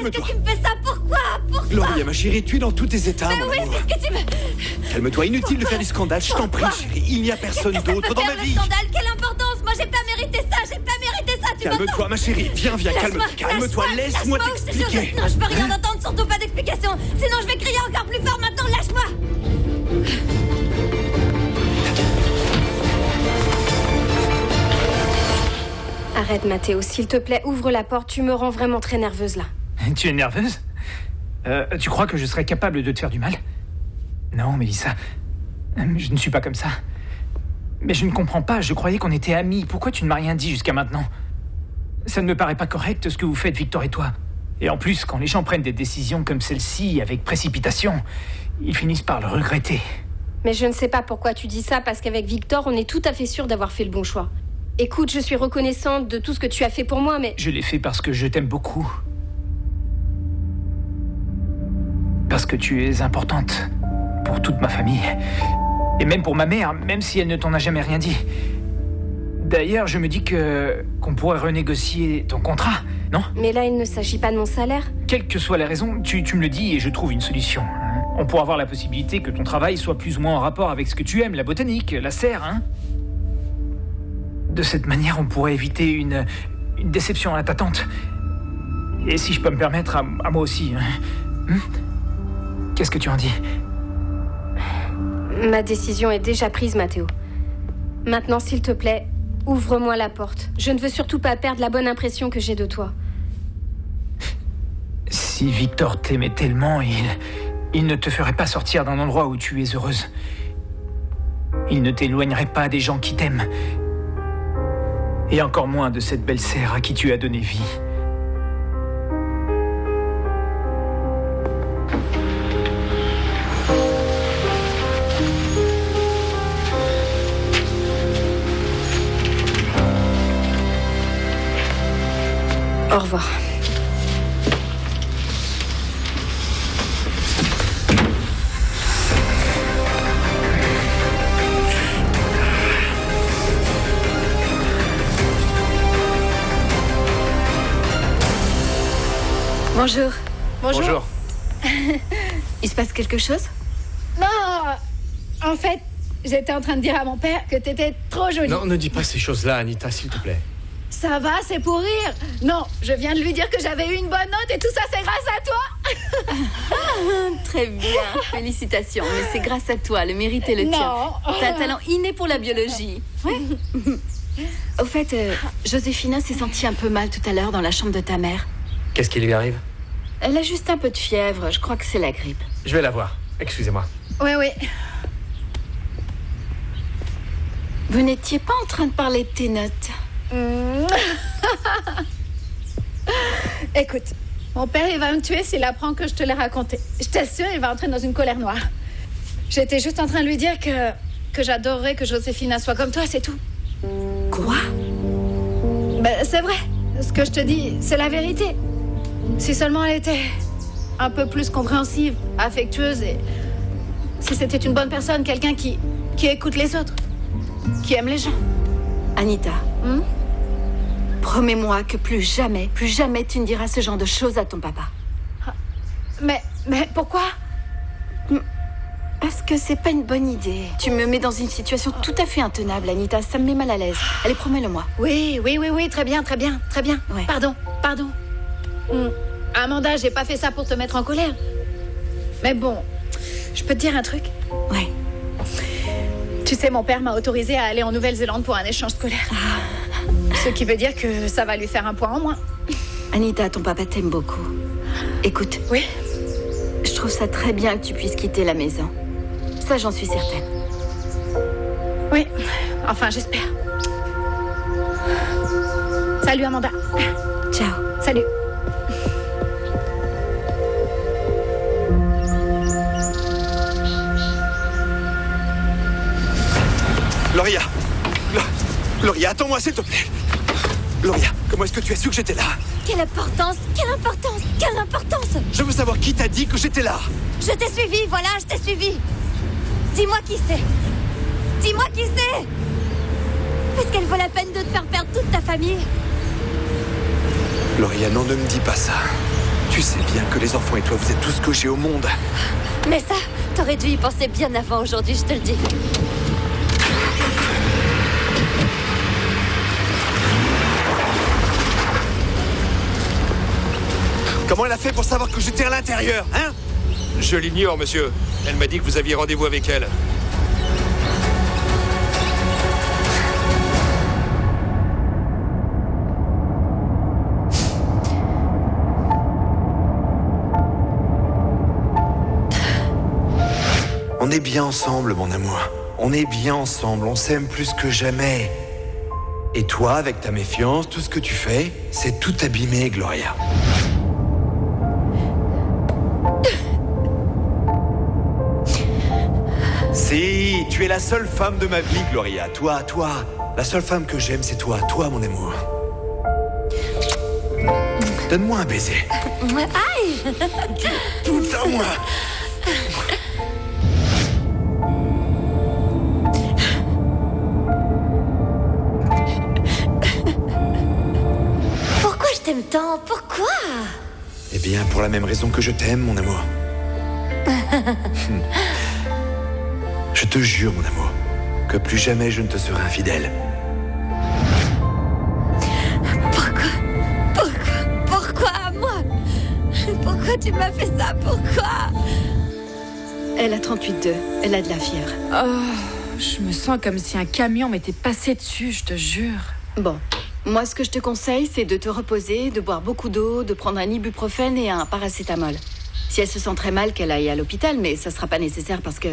Calme-toi. Est-ce que tu me fais ça? Pourquoi? Gloria, ma chérie, tu es dans tous tes états, Mais mon oui, amour. qu'est-ce que tu me... Calme-toi, inutile de faire du scandale, je t'en prie, chérie. Il n'y a personne d'autre dans ma vie. Scandale, quelle importance? Moi, j'ai pas mérité ça, tu Calme-toi, ma chérie, viens, calme-toi, laisse-moi t'expliquer. Non, je peux rien entendre, surtout pas d'explication. Sinon, je vais crier encore plus fort maintenant, lâche-moi. Arrête, Mathéo, s'il te plaît, ouvre la porte, tu me rends vraiment très nerveuse là. Tu es nerveuse? Tu crois que je serais capable de te faire du mal? Non, Mélissa, je ne suis pas comme ça. Mais je ne comprends pas, je croyais qu'on était amis. Pourquoi tu ne m'as rien dit jusqu'à maintenant? Ça ne me paraît pas correct ce que vous faites, Victor et toi. Et en plus, quand les gens prennent des décisions comme celle-ci, avec précipitation, ils finissent par le regretter. Mais je ne sais pas pourquoi tu dis ça, parce qu'avec Victor, on est tout à fait sûr d'avoir fait le bon choix. Écoute, je suis reconnaissante de tout ce que tu as fait pour moi, mais... Je l'ai fait parce que je t'aime beaucoup. Parce que tu es importante pour toute ma famille. Et même pour ma mère, même si elle ne t'en a jamais rien dit. D'ailleurs, je me dis qu'on pourrait renégocier ton contrat, non? Mais là, il ne s'agit pas de mon salaire. Quelle que soit la raison, tu me le dis et je trouve une solution. On pourra avoir la possibilité que ton travail soit plus ou moins en rapport avec ce que tu aimes, la botanique, la serre, hein? De cette manière, on pourrait éviter une déception à ta tante. Et si je peux me permettre, à moi aussi. Qu'est-ce que tu en dis? Ma décision est déjà prise, Mathéo. Maintenant, s'il te plaît, ouvre-moi la porte. Je ne veux surtout pas perdre la bonne impression que j'ai de toi. Si Victor t'aimait tellement, il ne te ferait pas sortir d'un endroit où tu es heureuse. Il ne t'éloignerait pas des gens qui t'aiment. Et encore moins de cette belle serre à qui tu as donné vie. Au revoir. Bonjour. Bonjour. Il se passe quelque chose? Non, en fait, j'étais en train de dire à mon père que t'étais trop jolie. Non, ne dis pas ces choses-là, Anita, s'il te plaît. Ça va, c'est pour rire. Non, je viens de lui dire que j'avais eu une bonne note et tout ça, c'est grâce à toi. Très bien, félicitations. Mais c'est grâce à toi, le mérite est le tien. Non. T'as un talent inné pour la biologie. Ouais. Au fait, Joséphina s'est sentie un peu mal tout à l'heure dans la chambre de ta mère. Qu'est-ce qui lui arrive? Elle a juste un peu de fièvre, je crois que c'est la grippe. Je vais la voir. Excusez-moi. Oui. Vous n'étiez pas en train de parler de tes notes? Écoute, mon père, il va me tuer s'il apprend que je te l'ai raconté. Je t'assure, il va entrer dans une colère noire. J'étais juste en train de lui dire que j'adorerais que Joséphina soit comme toi, c'est tout. Quoi? Ben, c'est vrai. Ce que je te dis, c'est la vérité. Si seulement elle était un peu plus compréhensive, affectueuse et... Si c'était une bonne personne, quelqu'un qui écoute les autres, qui aime les gens. Anita, promets-moi que plus jamais tu ne diras ce genre de choses à ton papa. Mais pourquoi? Parce que c'est pas une bonne idée. Tu me mets dans une situation tout à fait intenable, Anita. Ça me met mal à l'aise. Allez, promets-le-moi. Oui, très bien. Ouais. Pardon. Amanda, j'ai pas fait ça pour te mettre en colère. Mais bon, je peux te dire un truc? Ouais. Tu sais, mon père m'a autorisé à aller en Nouvelle-Zélande pour un échange scolaire. Ce qui veut dire que ça va lui faire un point en moins. Anita, ton papa t'aime beaucoup. Écoute. Oui? Je trouve ça très bien que tu puisses quitter la maison. Ça, j'en suis certaine. Oui, enfin, j'espère. Salut, Amanda. Ciao. Salut. Gloria, attends-moi, s'il te plaît. Gloria, comment est-ce que tu as su que j'étais là? Quelle importance? Je veux savoir qui t'a dit que j'étais là. Je t'ai suivi, voilà, je t'ai suivi. Dis-moi qui c'est. Est-ce qu'elle vaut la peine de te faire perdre toute ta famille? Gloria, non, ne me dis pas ça. Tu sais bien que les enfants et toi, vous êtes tout ce que j'ai au monde. Mais ça, t'aurais dû y penser bien avant aujourd'hui, je te le dis. Comment elle a fait pour savoir que j'étais à l'intérieur, hein? Je l'ignore, monsieur. Elle m'a dit que vous aviez rendez-vous avec elle. On est bien ensemble, mon amour. On est bien ensemble, on s'aime plus que jamais. Et toi, avec ta méfiance, tout ce que tu fais, c'est tout abîmer, Gloria. Si, tu es la seule femme de ma vie, Gloria. Toi. La seule femme que j'aime, c'est toi, mon amour. Donne-moi un baiser. Aïe! Tout à moi. Pourquoi je t'aime tant? Pourquoi? Eh bien, pour la même raison que je t'aime, mon amour. Je te jure, mon amour, que plus jamais je ne te serai infidèle. Pourquoi à moi? Pourquoi tu m'as fait ça? Pourquoi? Elle a 38,2. Elle a de la fièvre. Oh, je me sens comme si un camion m'était passé dessus, je te jure. Bon, moi ce que je te conseille, c'est de te reposer, de boire beaucoup d'eau, de prendre un ibuprofène et un paracétamol. Si elle se sent très mal, qu'elle aille à l'hôpital, mais ça sera pas nécessaire parce que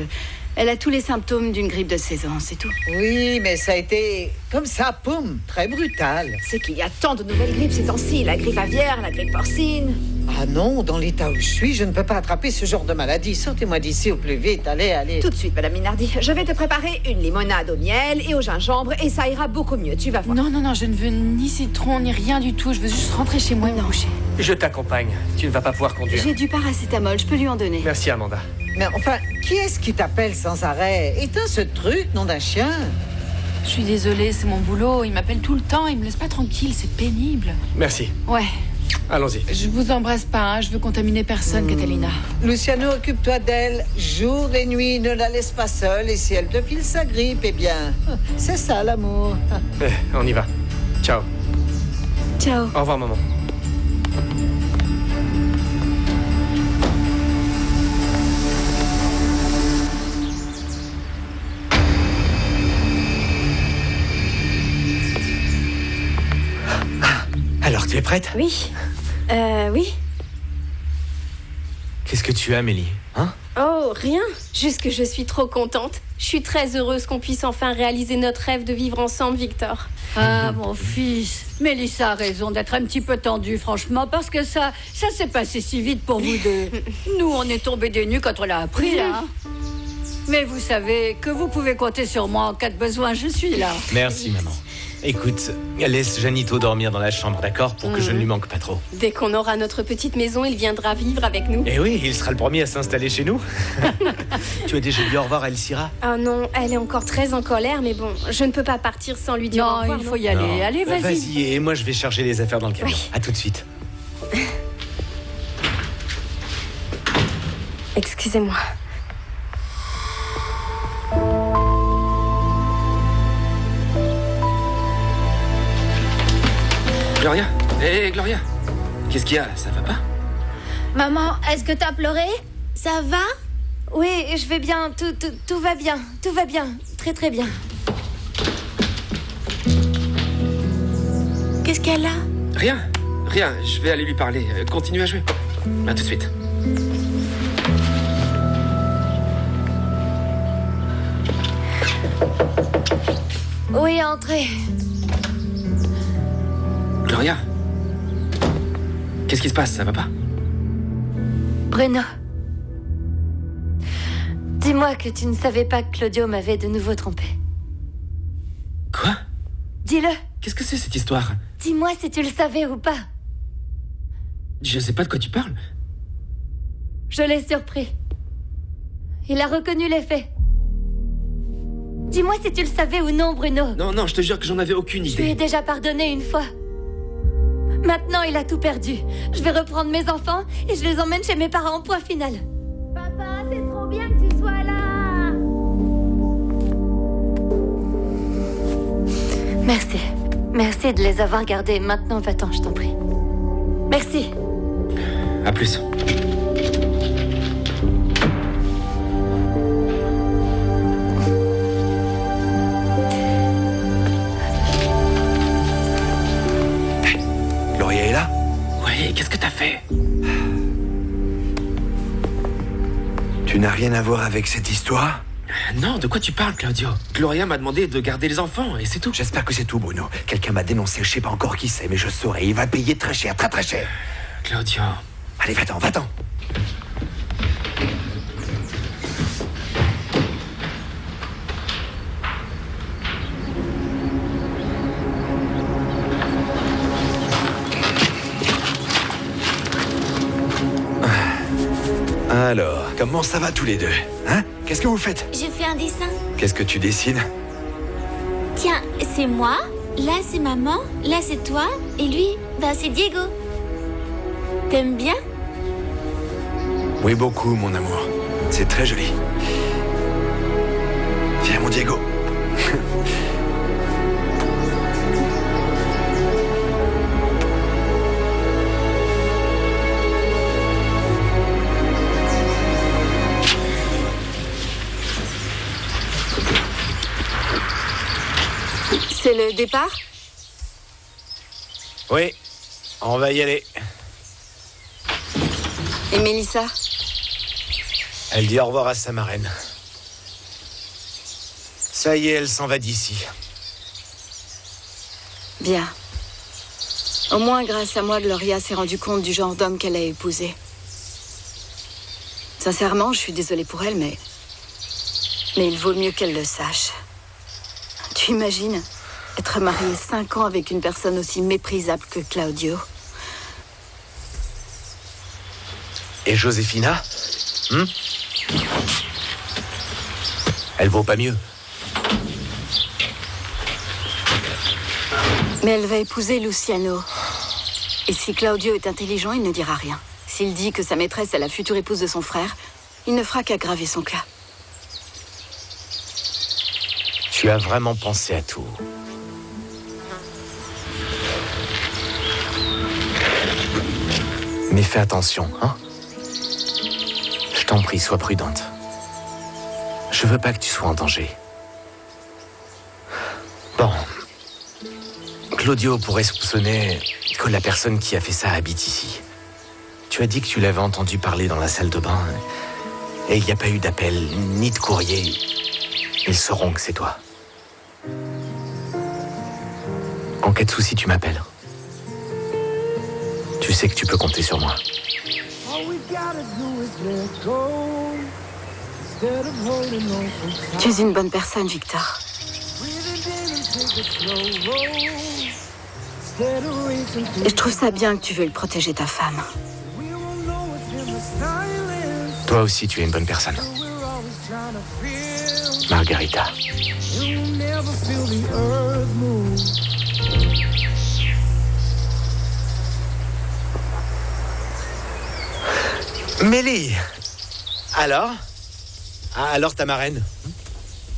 elle a tous les symptômes d'une grippe de saison, c'est tout. Oui, mais ça a été comme ça, poum, très brutal. C'est qu'il y a tant de nouvelles grippes ces temps-ci. La grippe aviaire, la grippe porcine. Ah non, dans l'état où je suis, je ne peux pas attraper ce genre de maladie. Sortez-moi d'ici au plus vite, allez. Tout de suite, Madame Minardi. Je vais te préparer une limonade au miel et au gingembre et ça ira beaucoup mieux, tu vas voir. Non, je ne veux ni citron ni rien du tout. Je veux juste rentrer chez moi et me coucher. Je t'accompagne. Tu ne vas pas pouvoir conduire. J'ai du paracétamol, je peux lui en donner. Merci, Amanda. Mais enfin, qui est-ce qui t'appelle sans arrêt? Éteins ce truc, nom d'un chien. Je suis désolée, c'est mon boulot. Il m'appelle tout le temps, il me laisse pas tranquille, c'est pénible. Merci. Ouais. Allons-y. Je vous embrasse pas, hein. Je veux contaminer personne, Catalina. Luciano, occupe-toi d'elle. Jour et nuit, ne la laisse pas seule. Et si elle te file sa grippe, eh bien, c'est ça l'amour. On y va. Ciao. Ciao. Au revoir, maman. Alors, tu es prête? Oui. Oui. Qu'est-ce que tu as, Mélie? Hein? Oh, rien. Juste que je suis trop contente. Je suis très heureuse qu'on puisse enfin réaliser notre rêve de vivre ensemble, Victor. Ah, mon fils. Mélissa a raison d'être un petit peu tendue, franchement, parce que ça s'est passé si vite pour vous deux. Nous, on est tombés des nues quand on l'a appris, là. Mais vous savez que vous pouvez compter sur moi en cas de besoin, je suis là. Merci, maman. Écoute, laisse Janito dormir dans la chambre, d'accord? Pour que je ne lui manque pas trop. Dès qu'on aura notre petite maison, il viendra vivre avec nous. Eh oui, il sera le premier à s'installer chez nous. Tu as déjà dit au revoir à Elcira? Ah non, elle est encore très en colère, mais bon, je ne peux pas partir sans lui dire au revoir. Il faut y aller. Non. Allez, vas-y. Vas-y, et moi je vais charger les affaires dans le camion. Oui. À tout de suite. Excusez-moi. Gloria? Hé, Gloria? Qu'est-ce qu'il y a? Ça va pas? Maman, est-ce que t'as pleuré? Ça va? Oui, je vais bien. Tout va bien. Tout va bien. Très, très bien. Qu'est-ce qu'elle a? Rien. Je vais aller lui parler. Continue à jouer. À tout de suite. Oui, entrez. Gloria? Qu'est-ce qui se passe? Ça va pas? Bruno. Dis-moi que tu ne savais pas que Claudio m'avait de nouveau trompé. Quoi? Dis-le. Qu'est-ce que c'est cette histoire? Dis-moi si tu le savais ou pas. Je sais pas de quoi tu parles. Je l'ai surpris. Il a reconnu les faits. Dis-moi si tu le savais ou non, Bruno. Non, je te jure que j'en avais aucune Je lui ai idée. déjà pardonné une fois. Maintenant, il a tout perdu. Je vais reprendre mes enfants et je les emmène chez mes parents, point final. Papa, c'est trop bien que tu sois là. Merci. Merci de les avoir gardés. Maintenant, va-t'en, je t'en prie. Merci. À plus. Gloria est là? Ouais, qu'est-ce que t'as fait? Tu n'as rien à voir avec cette histoire? Non, de quoi tu parles, Claudio? Gloria m'a demandé de garder les enfants, et c'est tout. J'espère que c'est tout, Bruno. Quelqu'un m'a dénoncé, je sais pas encore qui c'est, mais je saurai. Il va payer très cher, très très cher. Claudio... Allez, va-t'en, va-t'en. Alors, comment ça va tous les deux? Hein? Qu'est-ce que vous faites? J'ai fait un dessin. Qu'est-ce que tu dessines? Tiens, c'est moi, là c'est maman, là c'est toi, et lui, ben c'est Diego. T'aimes bien? Oui, beaucoup, mon amour. C'est très joli. Viens, mon Diego. C'est le départ? Oui, on va y aller. Et Mélissa? Elle dit au revoir à sa marraine. Ça y est, elle s'en va d'ici. Bien. Au moins, grâce à moi, Gloria s'est rendue compte du genre d'homme qu'elle a épousé. Sincèrement, je suis désolée pour elle, mais il vaut mieux qu'elle le sache. Tu imagines être mariée 5 ans avec une personne aussi méprisable que Claudio? Et Josefina? Elle vaut pas mieux. Mais elle va épouser Luciano. Et si Claudio est intelligent, il ne dira rien. S'il dit que sa maîtresse est la future épouse de son frère, il ne fera qu'aggraver son cas. Tu as vraiment pensé à tout. Mais fais attention, hein? Je t'en prie, sois prudente. Je veux pas que tu sois en danger. Bon. Claudio pourrait soupçonner que la personne qui a fait ça habite ici. Tu as dit que tu l'avais entendu parler dans la salle de bain. Et il n'y a pas eu d'appel, ni de courrier. Ils sauront que c'est toi. En cas de souci, tu m'appelles. Tu sais que tu peux compter sur moi. Tu es une bonne personne, Victor. Et je trouve ça bien que tu veuilles protéger ta femme. Toi aussi, tu es une bonne personne. Margarita. Mélie! Alors? Alors ta marraine?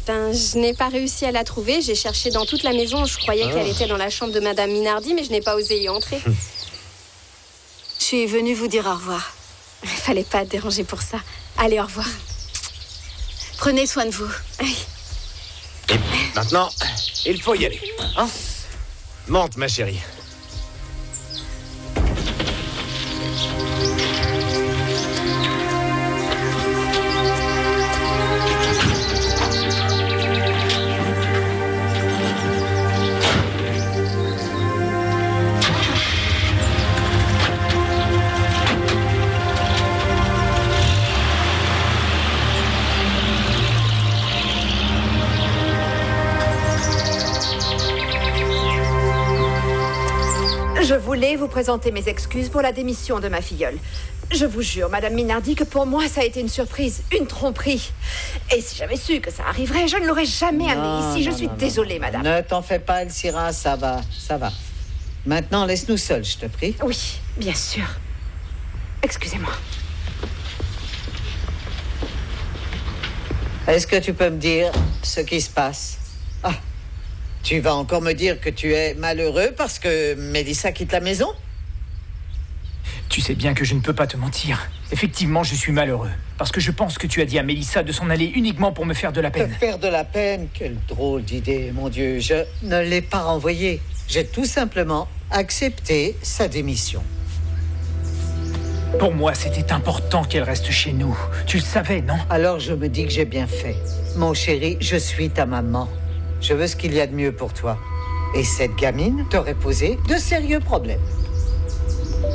Ben, je n'ai pas réussi à la trouver. J'ai cherché dans toute la maison. Je croyais qu'elle était dans la chambre de Madame Minardi, mais je n'ai pas osé y entrer. Je suis venue vous dire au revoir. Il fallait pas te déranger pour ça. Allez, au revoir. Prenez soin de vous. Et maintenant, il faut y aller. Hein? Monte, ma chérie. Je voulais vous présenter mes excuses pour la démission de ma filleule. Je vous jure, Madame Minardi, que pour moi, ça a été une surprise, une tromperie. Et si j'avais su que ça arriverait, je ne l'aurais jamais amenée ici. Je suis désolée, Madame. Ne t'en fais pas, Elcira, ça va, ça va. Maintenant, laisse-nous seuls, je te prie. Oui, bien sûr. Excusez-moi. Est-ce que tu peux me dire ce qui se passe? Ah, tu vas encore me dire que tu es malheureux parce que Mélissa quitte la maison? Tu sais bien que je ne peux pas te mentir. Effectivement, je suis malheureux. Parce que je pense que tu as dit à Mélissa de s'en aller uniquement pour me faire de la peine. Te faire de la peine? Quelle drôle d'idée, mon Dieu. Je ne l'ai pas renvoyée. J'ai tout simplement accepté sa démission. Pour moi, c'était important qu'elle reste chez nous. Tu le savais, non? Alors je me dis que j'ai bien fait. Mon chéri, je suis ta maman. Je veux ce qu'il y a de mieux pour toi. Et cette gamine t'aurait posé de sérieux problèmes.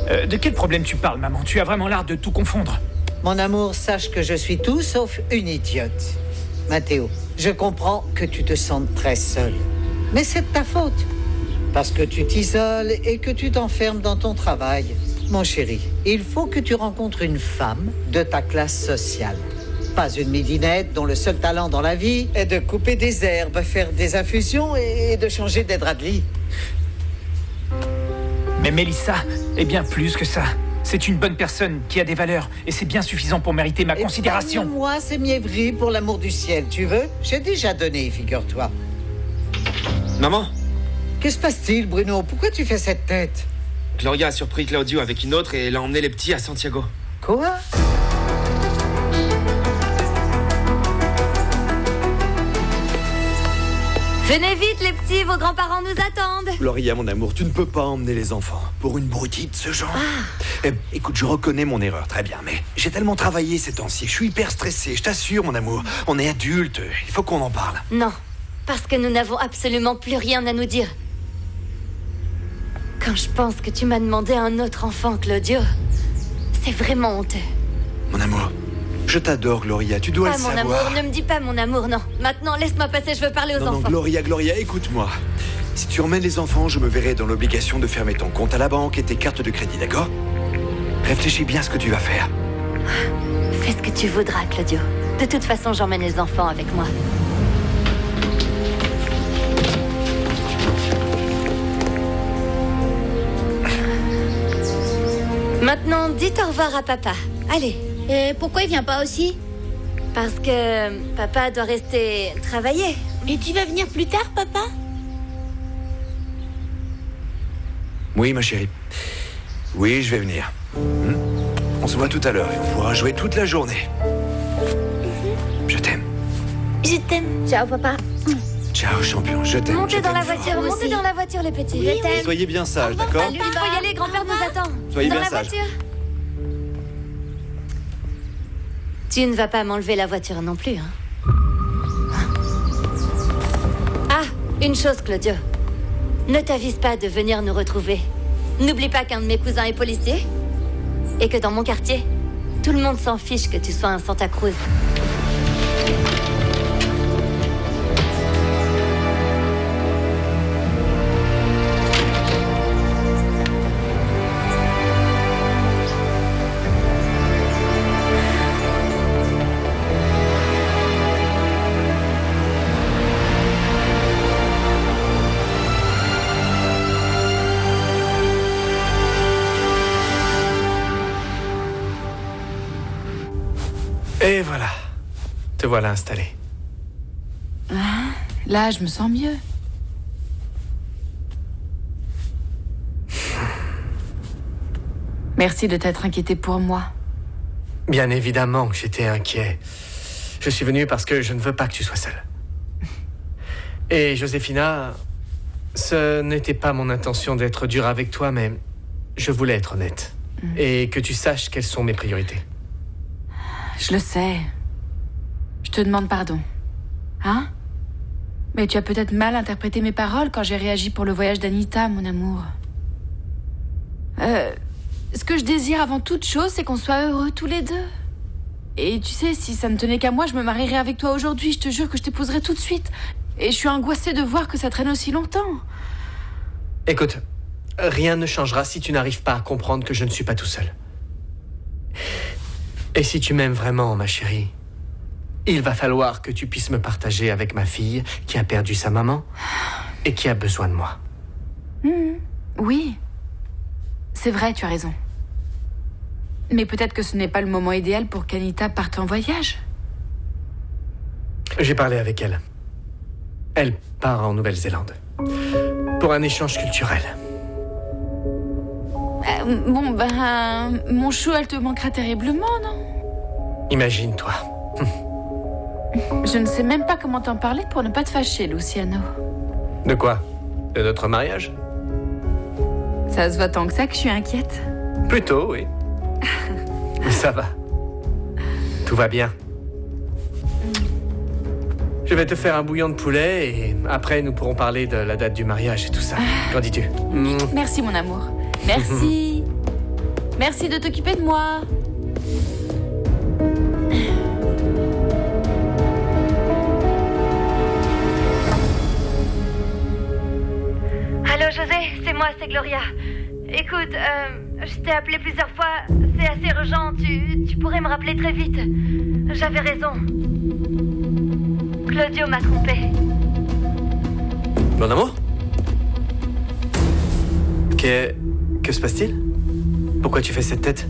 De quel problème tu parles, maman? Tu as vraiment l'art de tout confondre. Mon amour, sache que je suis tout sauf une idiote. Mathéo, je comprends que tu te sentes très seul. Mais c'est de ta faute. Parce que tu t'isoles et que tu t'enfermes dans ton travail. Mon chéri, il faut que tu rencontres une femme de ta classe sociale. Pas une midinette dont le seul talent dans la vie est de couper des herbes, faire des infusions et de changer des draps de lit. Mais Mélissa est bien plus que ça. C'est une bonne personne qui a des valeurs et c'est bien suffisant pour mériter ma considération. Moi, ces mièvreries pour l'amour du ciel, tu veux? J'ai déjà donné, figure-toi. Maman? Que se passe-t-il, Bruno? Pourquoi tu fais cette tête? Gloria a surpris Claudio avec une autre et elle a emmené les petits à Santiago. Quoi? Venez vite, les petits, vos grands-parents nous attendent. Gloria, mon amour, tu ne peux pas emmener les enfants. Pour une broutille de ce genre. Écoute, je reconnais mon erreur, très bien, mais j'ai tellement travaillé ces temps-ci. Je suis hyper stressé, je t'assure, mon amour. On est adultes, il faut qu'on en parle. Non, parce que nous n'avons absolument plus rien à nous dire. Quand je pense que tu m'as demandé un autre enfant, Claudio, c'est vraiment honteux. Mon amour, je t'adore, Gloria, tu dois Pas le mon savoir. amour, ne me dis pas mon amour, non. Maintenant, laisse-moi passer, je veux parler aux Non, enfants. Gloria, écoute-moi. Si tu emmènes les enfants, je me verrai dans l'obligation de fermer ton compte à la banque et tes cartes de crédit, d'accord? Réfléchis bien à ce que tu vas faire. Fais ce que tu voudras, Claudio. De toute façon, j'emmène les enfants avec moi. Maintenant, dites au revoir à papa. Allez. Et pourquoi il vient pas aussi? Parce que papa doit rester travailler. Et tu vas venir plus tard, papa? Oui, ma chérie. Oui, je vais venir. On se voit tout à l'heure et on pourra jouer toute la journée. Je t'aime. Je t'aime. Ciao, papa. Ciao, champion, je t'aime. Montez dans la fort. voiture, montez dans la voiture, les petits. Oui, Je t'aime. Soyez bien sages, d'accord? Il faut y aller, grand-père nous attend. Soyez dans bien la sages. voiture. Tu ne vas pas m'enlever la voiture non plus, hein? Ah, une chose, Claudio. Ne t'avise pas de venir nous retrouver. N'oublie pas qu'un de mes cousins est policier. Et que dans mon quartier, tout le monde s'en fiche que tu sois un Santa Cruz. Et voilà. Te voilà installé. Ah, là, je me sens mieux. Merci de t'être inquiété pour moi. Bien évidemment que j'étais inquiet. Je suis venu parce que je ne veux pas que tu sois seule. Et Josefina, ce n'était pas mon intention d'être dur avec toi, mais je voulais être honnête. Et que tu saches quelles sont mes priorités. Je le sais. Je te demande pardon. Hein? Mais tu as peut-être mal interprété mes paroles quand j'ai réagi pour le voyage d'Anita, mon amour. Ce que je désire avant toute chose, c'est qu'on soit heureux tous les deux. Et tu sais, si ça ne tenait qu'à moi, je me marierais avec toi aujourd'hui. Je te jure que je t'épouserais tout de suite. Et je suis angoissée de voir que ça traîne aussi longtemps. Écoute, rien ne changera si tu n'arrives pas à comprendre que je ne suis pas tout seul. Et si tu m'aimes vraiment, ma chérie, il va falloir que tu puisses me partager avec ma fille qui a perdu sa maman et qui a besoin de moi. Oui. C'est vrai, tu as raison. Mais peut-être que ce n'est pas le moment idéal pour qu'Anita parte en voyage. J'ai parlé avec elle. Elle part en Nouvelle-Zélande. Pour un échange culturel. Bon, ben... Mon chou, elle te manquera terriblement, non? Imagine-toi. Je ne sais même pas comment t'en parler pour ne pas te fâcher, Luciano. De quoi? De notre mariage? Ça se voit tant que ça que je suis inquiète. Plutôt, oui. Mais ça va. Tout va bien. Je vais te faire un bouillon de poulet et après nous pourrons parler de la date du mariage et tout ça. Qu'en dis-tu? Merci, mon amour. Merci. Merci de t'occuper de moi. Allô, José, c'est moi, c'est Gloria. Écoute, je t'ai appelé plusieurs fois. C'est assez urgent. Tu pourrais me rappeler très vite. J'avais raison. Claudio m'a trompé. Mon amour? Que se passe-t-il? Pourquoi tu fais cette tête?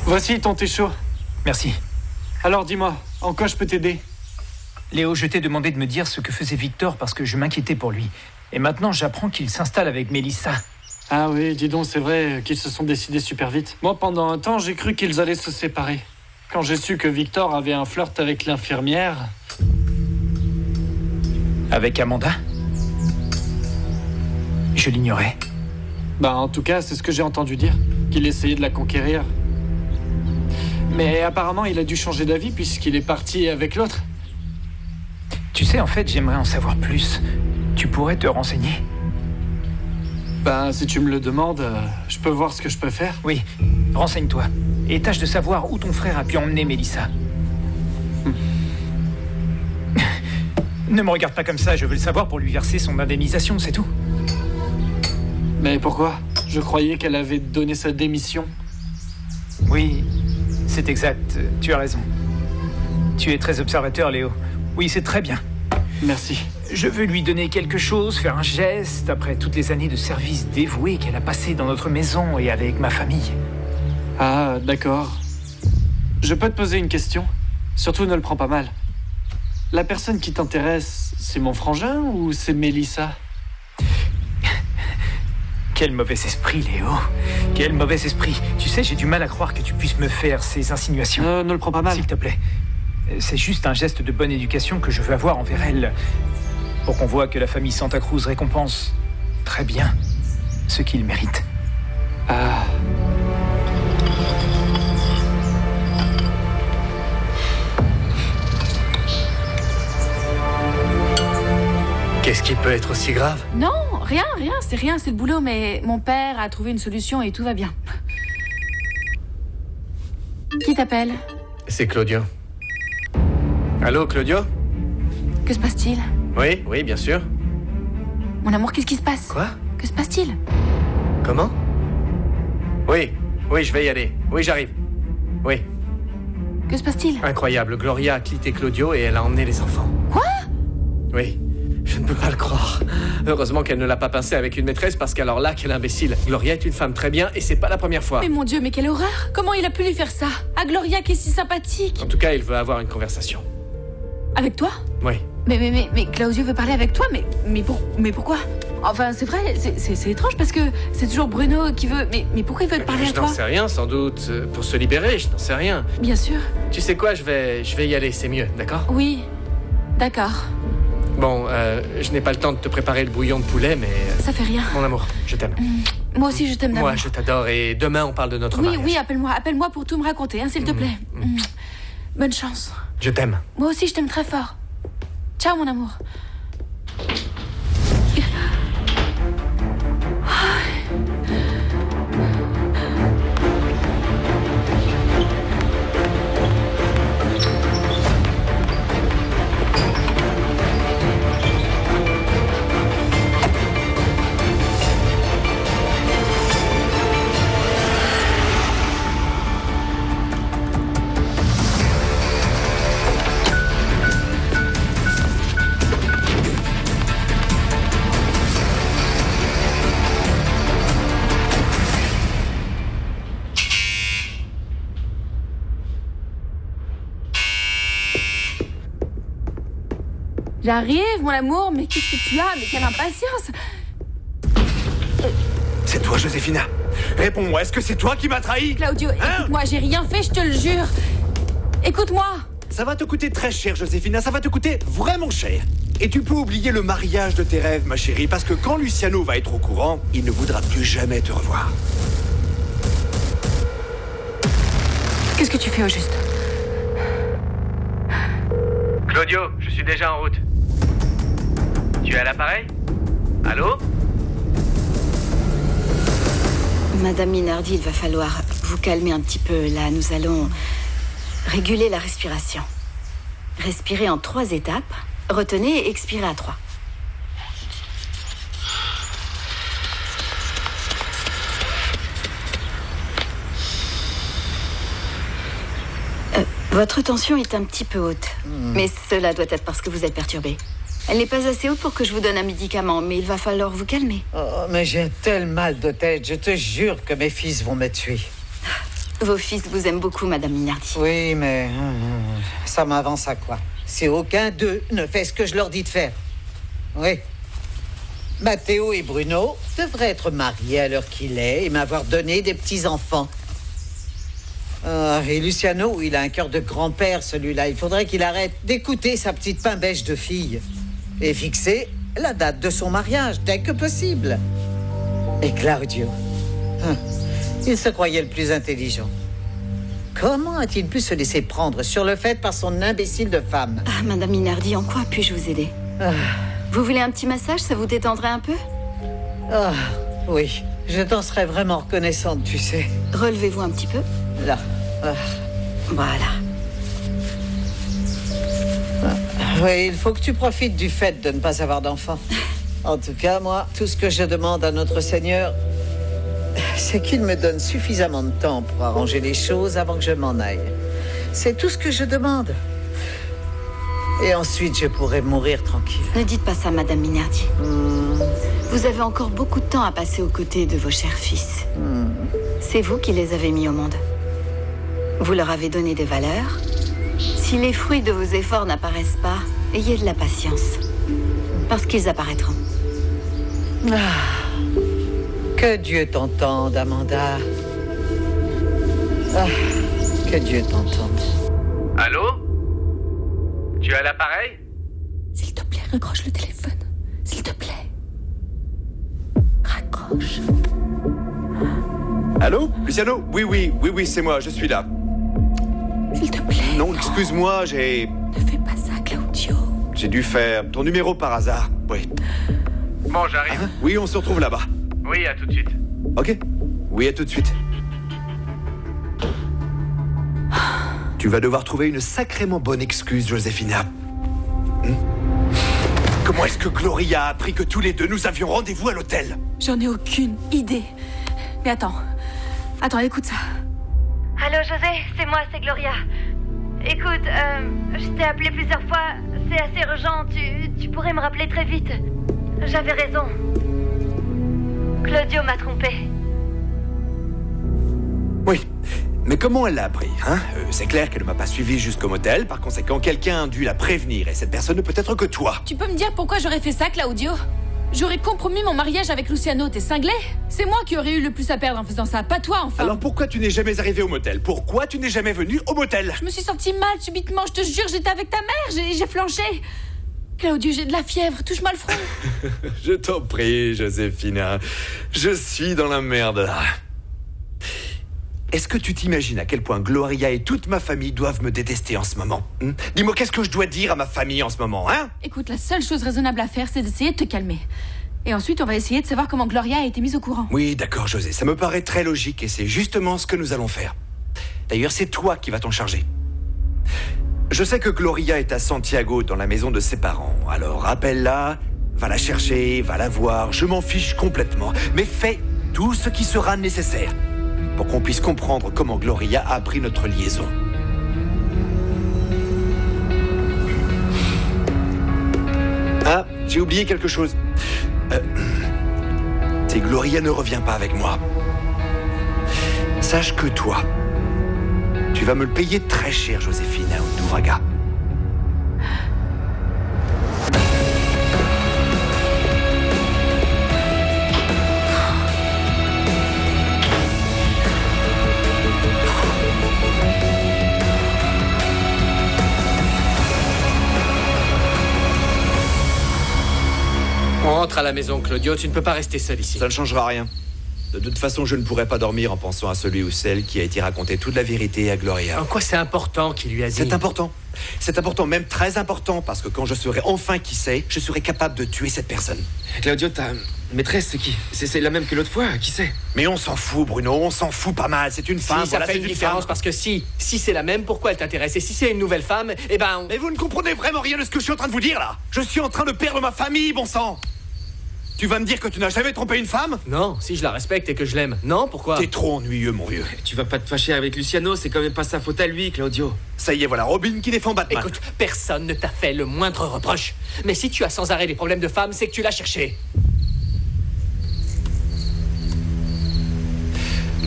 Voici ton thé chaud. Merci. Alors dis-moi, en quoi je peux t'aider? Léo, je t'ai demandé de me dire ce que faisait Victor parce que je m'inquiétais pour lui. Et maintenant, j'apprends qu'il s'installe avec Mélissa. Ah oui, dis donc, c'est vrai qu'ils se sont décidés super vite. Moi, pendant un temps, j'ai cru qu'ils allaient se séparer. Quand j'ai su que Victor avait un flirt avec l'infirmière... Avec Amanda? Je l'ignorais. Bah, en tout cas, c'est ce que j'ai entendu dire. Qu'il essayait de la conquérir. Mais apparemment, il a dû changer d'avis puisqu'il est parti avec l'autre. Tu sais, en fait, j'aimerais en savoir plus. Tu pourrais te renseigner? Ben, si tu me le demandes, je peux voir ce que je peux faire. Oui, renseigne-toi. Et tâche de savoir où ton frère a pu emmener Mélissa. Ne me regarde pas comme ça, je veux le savoir pour lui verser son indemnisation, c'est tout. Mais pourquoi? Je croyais qu'elle avait donné sa démission. Oui, c'est exact, tu as raison. Tu es très observateur, Léo. Oui, c'est très bien. Merci. Je veux lui donner quelque chose, faire un geste, après toutes les années de service dévoué qu'elle a passé dans notre maison et avec ma famille. Ah, d'accord. Je peux te poser une question? Surtout, ne le prends pas mal. La personne qui t'intéresse, c'est mon frangin ou c'est Mélissa? Quel mauvais esprit, Léo. Quel mauvais esprit. Tu sais, j'ai du mal à croire que tu puisses me faire ces insinuations. Ne le prends pas mal. S'il te plaît. C'est juste un geste de bonne éducation que je veux avoir envers elle. Pour qu'on voit que la famille Santa Cruz récompense très bien ce qu'il mérite. Ah... Qu'est-ce qui peut être aussi grave? Non, rien, c'est le boulot, mais mon père a trouvé une solution et tout va bien. Qui t'appelle? C'est Claudio. Allô, Claudio? Que se passe-t-il? Oui, bien sûr. Mon amour, qu'est-ce qui se passe? Quoi? Que se passe-t-il? Comment? Oui, je vais y aller. Oui, j'arrive. Oui. Que se passe-t-il? Incroyable, Gloria a quitté Claudio et elle a emmené les enfants. Quoi? Oui. Je ne peux pas le croire. Heureusement qu'elle ne l'a pas pincé avec une maîtresse parce qu'alors là, quel imbécile. Gloria est une femme très bien et c'est pas la première fois. Mais mon Dieu, mais quelle horreur! Comment il a pu lui faire ça? À Gloria qui est si sympathique. En tout cas, il veut avoir une conversation. Avec toi? Oui. Mais Claudio veut parler avec toi, mais pourquoi? Enfin, c'est vrai, c'est étrange parce que c'est toujours Bruno qui veut... Mais pourquoi il veut te parler à toi? Je n'en sais rien, sans doute. Pour se libérer, je n'en sais rien. Bien sûr. Tu sais quoi, je vais y aller, c'est mieux, d'accord? Oui, d'accord. Bon, je n'ai pas le temps de te préparer le bouillon de poulet, mais... Ça fait rien. Mon amour, je t'aime. Moi aussi, je t'aime d'amour. Moi, je t'adore et demain, on parle de notre mariage. Oui, appelle-moi pour tout me raconter, hein, s'il te plaît. Bonne chance. Je t'aime. Moi aussi, je t'aime très fort. Ciao, mon amour. J'arrive, mon amour, mais qu'est-ce que tu as? Mais quelle impatience! C'est toi, Joséphina. Réponds-moi, est-ce que c'est toi qui m'as trahi? Claudio, écoute-moi, j'ai rien fait, je te le jure. Écoute-moi. Ça va te coûter très cher, Joséphina, ça va te coûter vraiment cher. Et tu peux oublier le mariage de tes rêves, ma chérie, parce que quand Luciano va être au courant, il ne voudra plus jamais te revoir. Qu'est-ce que tu fais au juste? Claudio, je suis déjà en route. Tu es à l'appareil? Allô? Madame Minardi, il va falloir vous calmer un petit peu. Là, nous allons réguler la respiration. Respirez en 3 étapes. Retenez et expirez à 3. Votre tension est un petit peu haute. Mais cela doit être parce que vous êtes perturbé. Elle n'est pas assez haute pour que je vous donne un médicament, mais il va falloir vous calmer. Oh, mais j'ai un tel mal de tête. Je te jure que mes fils vont me tuer. Vos fils vous aiment beaucoup, Madame Minardi. Oui, mais ça m'avance à quoi? Si aucun d'eux ne fait ce que je leur dis de faire. Oui. Matteo et Bruno devraient être mariés à l'heure qu'il est et m'avoir donné des petits-enfants. Et Luciano, il a un cœur de grand-père, celui-là. Il faudrait qu'il arrête d'écouter sa petite pain-bêche de fille et fixer la date de son mariage dès que possible. Et Claudio, il se croyait le plus intelligent. Comment a-t-il pu se laisser prendre sur le fait par son imbécile de femme? Ah, Madame Minardi, en quoi puis-je vous aider? Vous voulez un petit massage? Ça vous détendrait un peu? Ah, oui. Je t'en serais vraiment reconnaissante, tu sais. Relevez-vous un petit peu. Là. Voilà. Oui, il faut que tu profites du fait de ne pas avoir d'enfant. En tout cas, moi, tout ce que je demande à notre Seigneur, c'est qu'il me donne suffisamment de temps pour arranger les choses avant que je m'en aille. C'est tout ce que je demande. Et ensuite, je pourrai mourir tranquille. Ne dites pas ça, Madame Minardi. Vous avez encore beaucoup de temps à passer aux côtés de vos chers fils. C'est vous qui les avez mis au monde. Vous leur avez donné des valeurs. Si les fruits de vos efforts n'apparaissent pas, ayez de la patience. Parce qu'ils apparaîtront. Que Dieu t'entende, Amanda. Que Dieu t'entende. Allô? Tu es à l'appareil? S'il te plaît, raccroche le téléphone. S'il te plaît. Raccroche. Allô? Luciano? Oui, c'est moi, je suis là. S'il te plaît. Non, excuse-moi, j'ai... Ne fais pas ça, Claudio. J'ai dû faire ton numéro par hasard, oui. Bon, j'arrive. Oui, on se retrouve là-bas. Oui, à tout de suite. Ok? Oui, à tout de suite. Tu vas devoir trouver une sacrément bonne excuse, Joséphina. Comment est-ce que Gloria a appris que tous les deux nous avions rendez-vous à l'hôtel? J'en ai aucune idée. Mais attends, écoute ça. Allô, José, c'est moi, c'est Gloria. Écoute, je t'ai appelé plusieurs fois. C'est assez urgent, tu pourrais me rappeler très vite. J'avais raison. Claudio m'a trompé. Oui, mais comment elle l'a appris, hein? C'est clair qu'elle ne m'a pas suivi jusqu'au motel. Par conséquent, quelqu'un a dû la prévenir. Et cette personne ne peut être que toi. Tu peux me dire pourquoi j'aurais fait ça, Claudio? J'aurais compromis mon mariage avec Luciano, t'es cinglé? C'est moi qui aurais eu le plus à perdre en faisant ça, pas toi, enfin. Alors pourquoi tu n'es jamais arrivé au motel? Pourquoi tu n'es jamais venu au motel? Je me suis sentie mal subitement, je te jure, j'étais avec ta mère, j'ai flanché. Claudio, j'ai de la fièvre, touche-moi le front. Je t'en prie, Joséphina. Je suis dans la merde, là. Est-ce que tu t'imagines à quel point Gloria et toute ma famille doivent me détester en ce moment? Dis-moi, qu'est-ce que je dois dire à ma famille en ce moment, hein? Écoute, la seule chose raisonnable à faire, c'est d'essayer de te calmer. Et ensuite, on va essayer de savoir comment Gloria a été mise au courant. Oui, d'accord, José, ça me paraît très logique et c'est justement ce que nous allons faire. D'ailleurs, c'est toi qui vas t'en charger. Je sais que Gloria est à Santiago, dans la maison de ses parents. Alors, appelle-la, va la chercher, va la voir, je m'en fiche complètement. Mais fais tout ce qui sera nécessaire pour qu'on puisse comprendre comment Gloria a appris notre liaison. Ah, j'ai oublié quelque chose. Si Gloria ne revient pas avec moi, sache que toi, tu vas me le payer très cher, Joséphine Undurraga. rentres à la maison, Claudio. Tu ne peux pas rester seul ici. Ça ne changera rien. De toute façon, je ne pourrais pas dormir en pensant à celui ou celle qui a été raconté toute la vérité à Gloria. En quoi c'est important qu'il lui a dit? C'est important. C'est important, même très important, parce que quand je saurai enfin qui c'est, je serai capable de tuer cette personne. Claudio, ta maîtresse, c'est qui? C'est la même que l'autre fois, qui c'est? Mais on s'en fout, Bruno, on s'en fout pas mal. C'est une femme, Si, ça voilà, fait c'est une différence, femme. parce que si c'est la même, pourquoi elle t'intéresse? Et si c'est une nouvelle femme, eh ben... Mais vous ne comprenez vraiment rien de ce que je suis en train de vous dire, là. Je suis en train de perdre ma famille, bon sang. Tu vas me dire que tu n'as jamais trompé une femme? Non, si je la respecte et que je l'aime. Non, pourquoi? T'es trop ennuyeux, mon vieux. Tu vas pas te fâcher avec Luciano, c'est quand même pas sa faute à lui, Claudio. Ça y est, voilà Robin qui défend Batman. Écoute, personne ne t'a fait le moindre reproche. Mais si tu as sans arrêt des problèmes de femme, c'est que tu l'as cherché.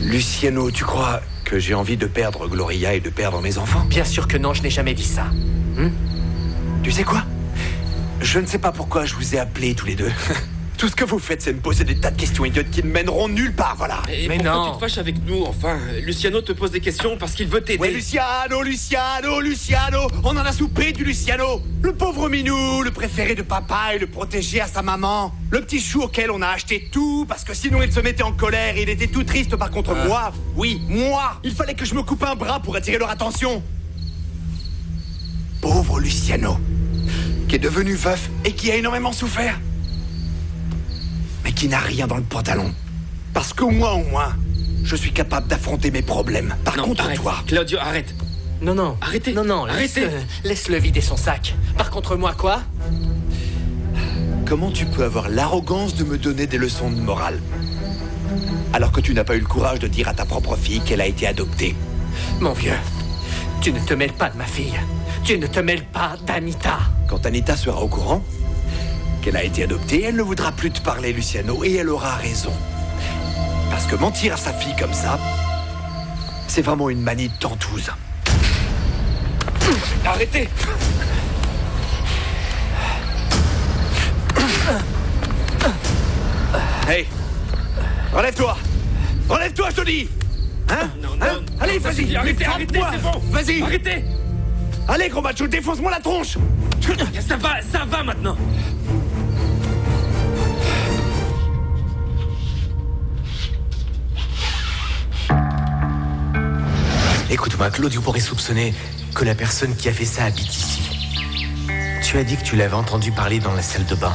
Luciano, tu crois que j'ai envie de perdre Gloria et de perdre mes enfants? Bien sûr que non, je n'ai jamais dit ça. Tu sais quoi? Je ne sais pas pourquoi je vous ai appelés tous les deux. Tout ce que vous faites, c'est me poser des tas de questions idiotes qui ne mèneront nulle part, voilà. Mais pourquoi tu te fâches avec nous, enfin? Luciano te pose des questions parce qu'il veut t'aider. Ouais, Luciano, on en a soupé du Luciano. Le pauvre minou, le préféré de papa et le protégé à sa maman. Le petit chou auquel on a acheté tout parce que sinon il se mettait en colère et il était tout triste par contre moi. Oui, moi. Il fallait que je me coupe un bras pour attirer leur attention. Pauvre Luciano, qui est devenu veuf et qui a énormément souffert. Mais qui n'a rien dans le pantalon. Parce qu'au moins, je suis capable d'affronter mes problèmes. Par contre, arrête. toi... Claudio, arrête. Non. Arrêtez. Non, arrêtez. Laisse-le vider son sac. Par contre, moi, quoi? Comment tu peux avoir l'arrogance de me donner des leçons de morale? Alors que tu n'as pas eu le courage de dire à ta propre fille qu'elle a été adoptée. Mon vieux, tu ne te mêles pas de ma fille. Tu ne te mêles pas d'Anita. Quand Anita sera au courant qu'elle a été adoptée, elle ne voudra plus te parler, Luciano, et elle aura raison. Parce que mentir à sa fille comme ça, c'est vraiment une manie de tentouse. Arrêtez! Hey! Relève-toi! Relève-toi, je te dis! Hein? Non. Allez, Non, ça vas-y! suffit, arrêtez, frappe-moi. c'est bon! Vas-y! Arrêtez! Allez, gros macho, défonce-moi la tronche! Ça va maintenant! Écoute-moi, Claudio pourrait soupçonner que la personne qui a fait ça habite ici. Tu as dit que tu l'avais entendu parler dans la salle de bain.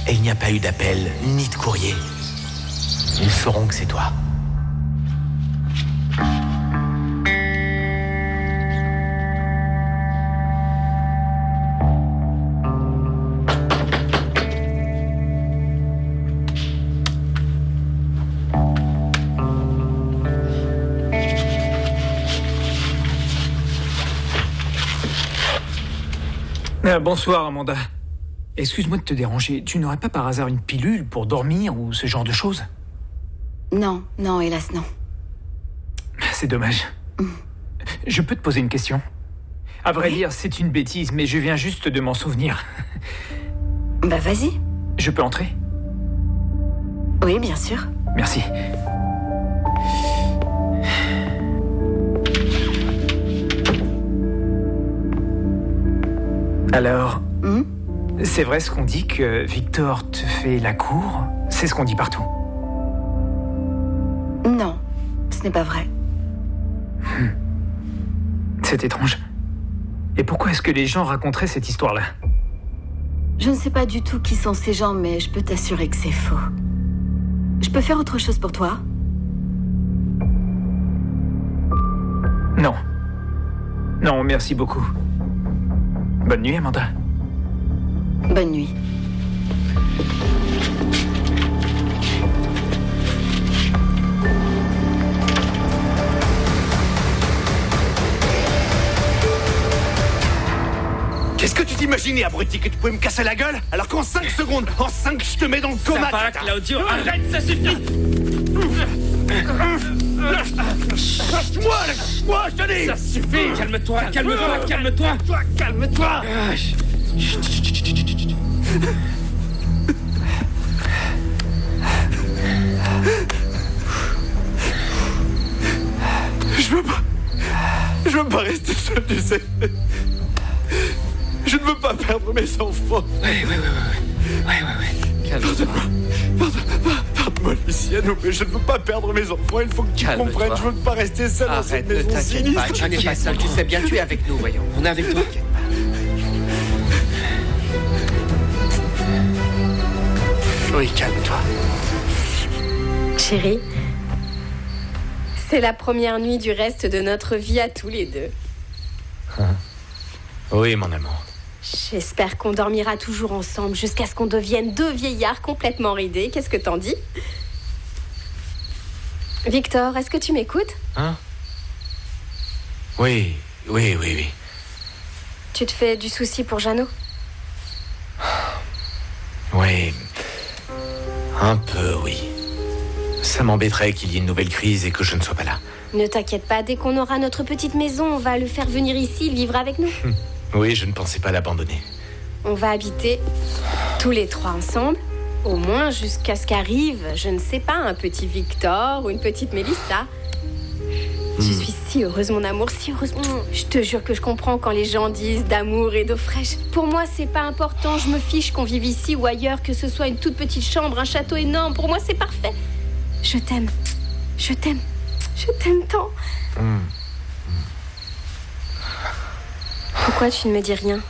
Et il n'y a pas eu d'appel, ni de courrier. Ils sauront que c'est toi. Bonsoir, Amanda. Excuse-moi de te déranger. Tu n'aurais pas par hasard une pilule pour dormir ou ce genre de choses? Non, hélas, non. C'est dommage. Je peux te poser une question? À vrai dire, c'est une bêtise, mais je viens juste de m'en souvenir. Bah, vas-y. Je peux entrer? Oui, bien sûr. Merci. Alors, c'est vrai ce qu'on dit que Victor te fait la cour? C'est ce qu'on dit partout. Non, ce n'est pas vrai. C'est étrange. Et pourquoi est-ce que les gens raconteraient cette histoire-là? Je ne sais pas du tout qui sont ces gens, mais je peux t'assurer que c'est faux. Je peux faire autre chose pour toi? Non. Non, merci beaucoup. Bonne nuit, Amanda. Bonne nuit. Qu'est-ce que tu t'imaginais, abruti, que tu pouvais me casser la gueule? Alors qu'en 5 secondes, en 5, je te mets dans le coma. Ça va, Claudio, arrête, ça suffit! Lâche-moi, je te dis! Ça suffit! Calme-toi! Calme-toi! Je veux pas rester seul, tu sais. Je ne veux pas perdre mes enfants. Ouais. Pardonne-moi, Luciano, mais je ne veux pas perdre mes enfants. Il faut que tu comprennes. Je ne veux pas rester seul dans cette maison sinistre. Arrête, ne t'inquiète pas, tu n'es pas seul. Tu sais bien, tu es avec nous, voyons. On est avec toi. Oui, calme-toi. Chérie, c'est la première nuit du reste de notre vie à tous les deux. Oui, mon amour. J'espère qu'on dormira toujours ensemble jusqu'à ce qu'on devienne deux vieillards complètement ridés. Qu'est-ce que t'en dis? Victor, est-ce que tu m'écoutes? Hein? Oui. Tu te fais du souci pour Jeannot? Oui. Un peu, oui. Ça m'embêterait qu'il y ait une nouvelle crise et que je ne sois pas là. Ne t'inquiète pas, dès qu'on aura notre petite maison, on va le faire venir ici, vivre avec nous. Oui, je ne pensais pas l'abandonner. On va habiter tous les trois ensemble, au moins jusqu'à ce qu'arrive, je ne sais pas, un petit Victor ou une petite Mélissa. Je suis si heureuse, mon amour, si heureuse. Je te jure que je comprends quand les gens disent d'amour et d'eau fraîche. Pour moi, c'est pas important, je me fiche qu'on vive ici ou ailleurs, que ce soit une toute petite chambre, un château énorme. Pour moi, c'est parfait. Je t'aime. Je t'aime. Je t'aime tant. Pourquoi tu ne me dis rien?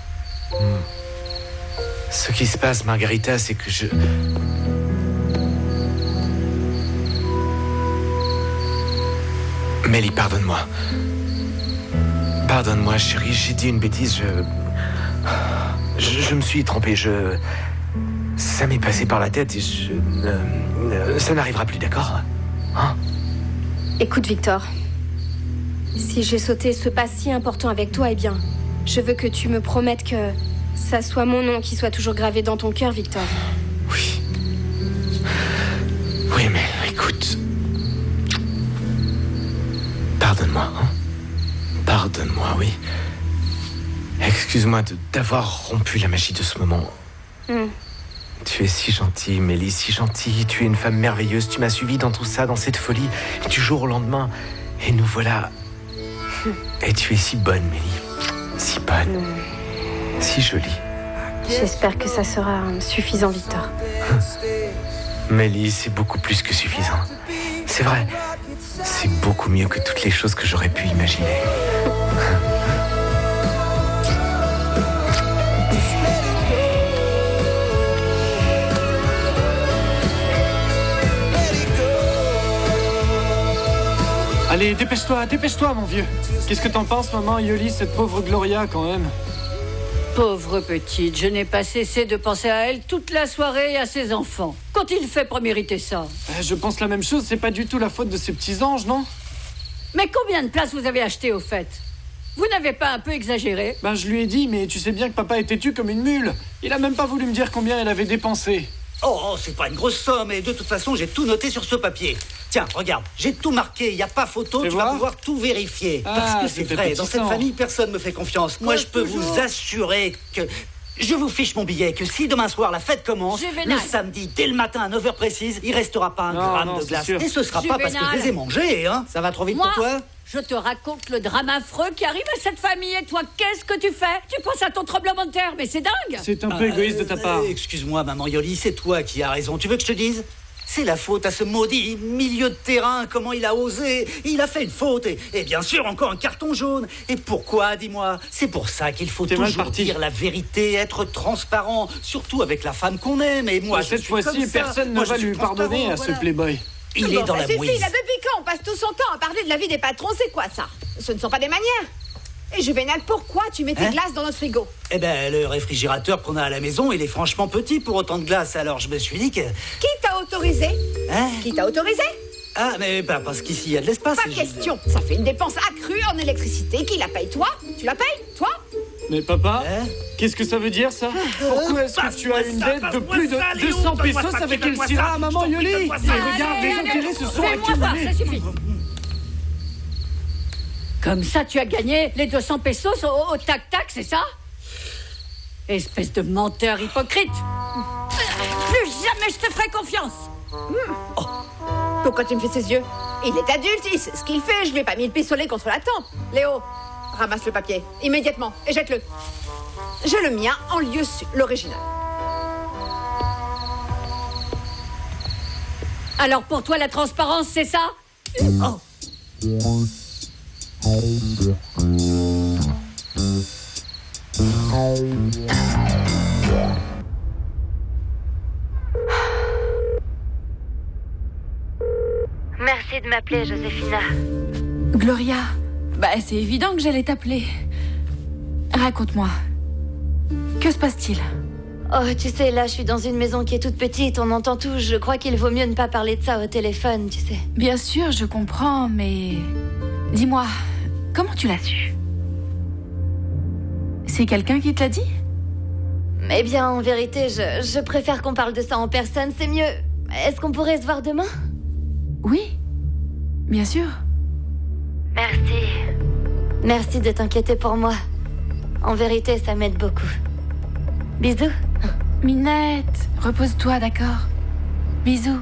Ce qui se passe, Margarita, c'est que je... Mélie, pardonne-moi. Pardonne-moi, chérie, j'ai dit une bêtise, je me suis trompé, ça m'est passé par la tête et ça n'arrivera plus, d'accord? Hein? Écoute, Victor. Si j'ai sauté ce pas si important avec toi, eh bien, je veux que tu me promettes que ça soit mon nom qui soit toujours gravé dans ton cœur, Victor. Oui. Oui, mais écoute... Pardonne-moi, hein? Pardonne-moi, oui. Excuse-moi d'avoir rompu la magie de ce moment. Tu es si gentille, Mélie, si gentille. Tu es une femme merveilleuse. Tu m'as suivi dans tout ça, dans cette folie, du jour au lendemain. Et nous voilà. Et tu es si bonne, Mélie. Si bonne. Si jolie. J'espère que ça sera suffisant, Victor. Mélie, c'est beaucoup plus que suffisant. C'est vrai. C'est beaucoup mieux que toutes les choses que j'aurais pu imaginer. Allez, dépêche-toi, mon vieux. Qu'est-ce que t'en penses, maman, Yoli, cette pauvre Gloria, quand même? Pauvre petite, je n'ai pas cessé de penser à elle toute la soirée et à ses enfants. Qu'ont-ils fait pour mériter ça? Je pense la même chose, c'est pas du tout la faute de ces petits anges, non? Mais combien de places vous avez acheté, au fait? Vous n'avez pas un peu exagéré? Je lui ai dit, mais tu sais bien que papa est têtu comme une mule. Il a même pas voulu me dire combien elle avait dépensé. Oh, c'est pas une grosse somme, et de toute façon, j'ai tout noté sur ce papier. Tiens, regarde, j'ai tout marqué, il n'y a pas photo, tu vas pouvoir tout vérifier. Parce que c'est vrai, dans cette famille, personne me fait confiance. Moi, je peux vous assurer que... Je vous fiche mon billet, que si demain soir la fête commence, le samedi, dès le matin à 9h précise, il restera pas un gramme de glace. Et ce sera pas parce que je les ai mangés, hein. Ça va trop vite pour toi? Je te raconte le drame affreux qui arrive à cette famille, et toi, qu'est-ce que tu fais? Tu penses à ton tremblement de terre, mais c'est dingue! C'est un peu égoïste de ta part. Excuse-moi, maman Yoli, c'est toi qui as raison. Tu veux que je te dise? C'est la faute à ce maudit milieu de terrain, comment il a osé. Il a fait une faute, et bien sûr, encore un carton jaune. Et pourquoi, dis-moi? C'est pour ça qu'il faut toujours dire la vérité, être transparent, surtout avec la femme qu'on aime. Et moi, cette fois-ci, personne ne va lui pardonner à ce playboy. Il est dans la mouise. Ça suffit, là, depuis quand on passe tout son temps à parler de la vie des patrons? C'est quoi, ça? Ce ne sont pas des manières. Et Juvénal, pourquoi tu mets tes glaces dans notre frigo? Eh ben, le réfrigérateur qu'on a à la maison, il est franchement petit pour autant de glace. Alors je me suis dit que... Qui t'a autorisé? Qui t'a autorisé? Ah, mais parce qu'ici, il y a de l'espace. Pas question. Ça fait une dépense accrue en électricité. Qui la paye? Toi? Tu la payes? Toi? Mais papa, qu'est-ce que ça veut dire, ça? Pourquoi est-ce que tu as une dette de plus de 200 pesos avec El Sira à maman Yoli? Et regarde, les intérêts se sont accumulés. Ça suffit. Comme ça, tu as gagné les 200 pesos au tac-tac, c'est ça? Espèce de menteur hypocrite! Plus jamais je te ferai confiance! Oh. Pourquoi tu me fais ces yeux? Il est adulte, il sait ce qu'il fait, je lui ai pas mis le pistolet contre la tempe. Léo, ramasse le papier, immédiatement, et jette-le. J'ai le mien en lieu su, l'original. Alors pour toi, la transparence, c'est ça? Oh. Merci de m'appeler, Joséphina. Gloria, bah c'est évident que j'allais t'appeler. Raconte-moi. Que se passe-t-il? Oh, tu sais, là, je suis dans une maison qui est toute petite, on entend tout. Je crois qu'il vaut mieux ne pas parler de ça au téléphone, tu sais. Bien sûr, je comprends, mais... Dis-moi, comment tu l'as su? C'est quelqu'un qui te l'a dit? Eh bien, en vérité, je préfère qu'on parle de ça en personne, c'est mieux. Est-ce qu'on pourrait se voir demain? Oui, bien sûr. Merci. Merci de t'inquiéter pour moi. En vérité, ça m'aide beaucoup. Bisous. Minette, repose-toi, d'accord? Bisous.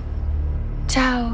Ciao.